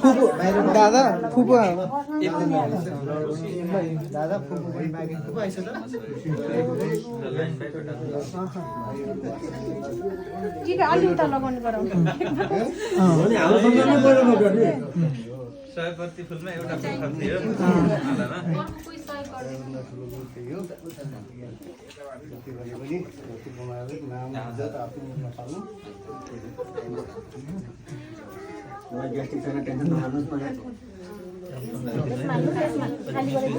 फुपू दादा फुपू दादा फुपू अलि उता लगाउनु पर्यो सयपत्री फुलमा एउटा फुल खर्चियो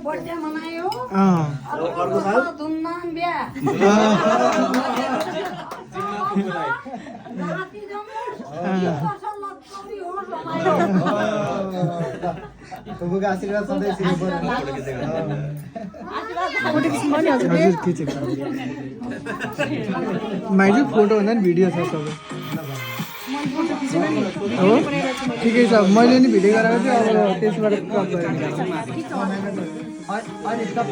बर्थडे मनायो धुमधाम बिहा आशीर्वाद सधैँ माइजू फोटो भन्दा नि भिडियो छ सबै हो ठिकै छ मैले नि भिडियो गराएको थिएँ अब त्यसबाट क्रप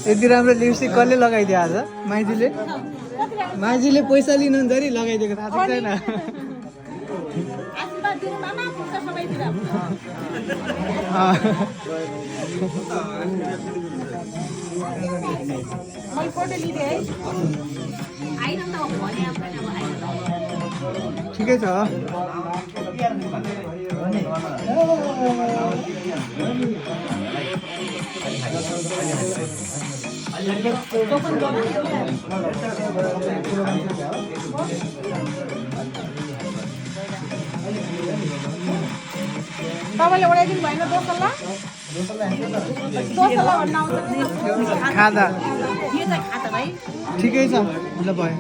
यति राम्रो लिपस्टिक कसले लगाइदियो आज माइजूले पैसा लिनु जरी लगाइदिएको थाहा छैन ठिकै छ तपाईँले उडाइदिनु भएन दोसल्ला खाँदा ठिकै छ ल भयो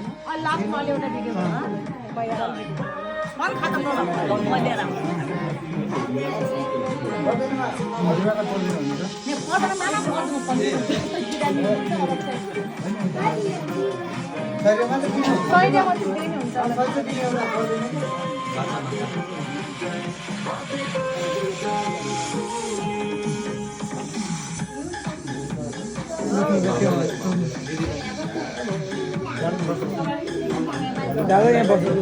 दादा यहाँ बस्नु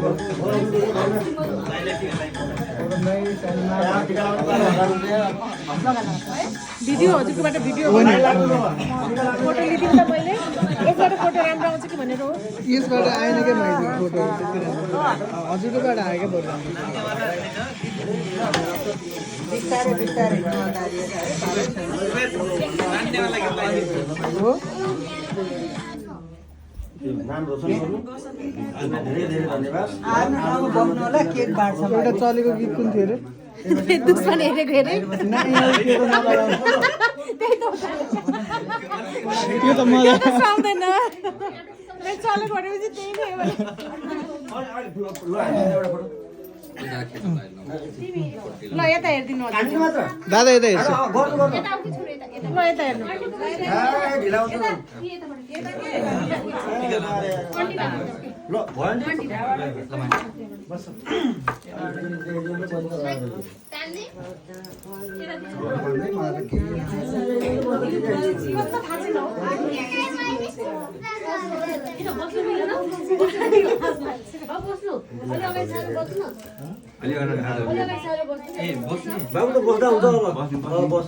भिडियो हजुरकोबाट भिडियो फोटो लिदिनु त मैले यसबाट फोटो राम्रो आउँछ कि भनेर हो यसबाट आएन क्या मैले फोटो हजुरकोबाट आयो क्या फोटो हो एउटा चलेको गीत कुन थियो अरे दुश्मन हेरेको हेरे त्यो त मजा आउँदैन चलेको भनेपछि त्यही नै ल यता हेरिदिनु दादा यता हेर्छ ल यता हेर्नु बाबु त बस्दा हुन्छ बस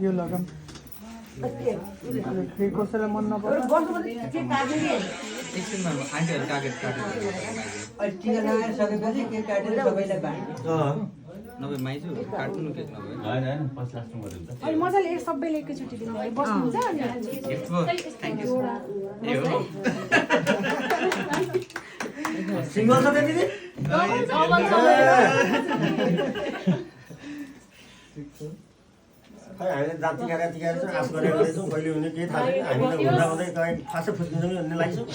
यो लगाम कसैलाई मन नपर्छ अनि मजाले सबैले एकैचोटि दिनुभयो बस्नुहुन्छ सिङ्गल छ दिदी खै हामीले दाँत तिखाएर चाहिँ आश गरेको रहेछौँ कहिले हुने केही थाहा छैन हामी त हुँदा हुँदै कहीँ फाँसै फुस्किन्छौँ भन्ने लाग्छौँ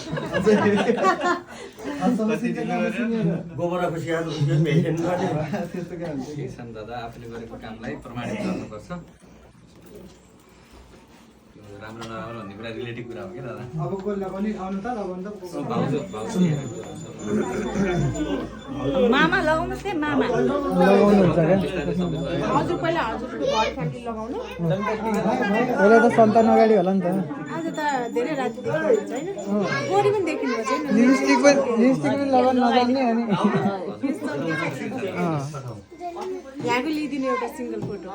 गोबरा खुसियाएर भेट्नु पर्ने किसान दादा आफूले गरेको कामलाई प्रमाणित गर्नुपर्छ राम्रो नराम्रो भन्ने कुरा रिलेटिभ कुरा हो कि दादा अब कसलाई पनि आउनु त अब अन्त भाउजू भाउजू मामा लगाउनुहोस् है मामा लगाउनुहुन्छ क्या हजुर पहिला हजुरको घर फ्यामिली लगाउनु पहिला त सन्तान अगाडि होला नि त आज त धेरै राति देखिनुहुन्छ होइन गोरी पनि देखिनु भएको छैन लिपस्टिक पनि लगाउनु नजान्ने अनि यहाँको लिइदिनु एउटा सिङ्गल फोटो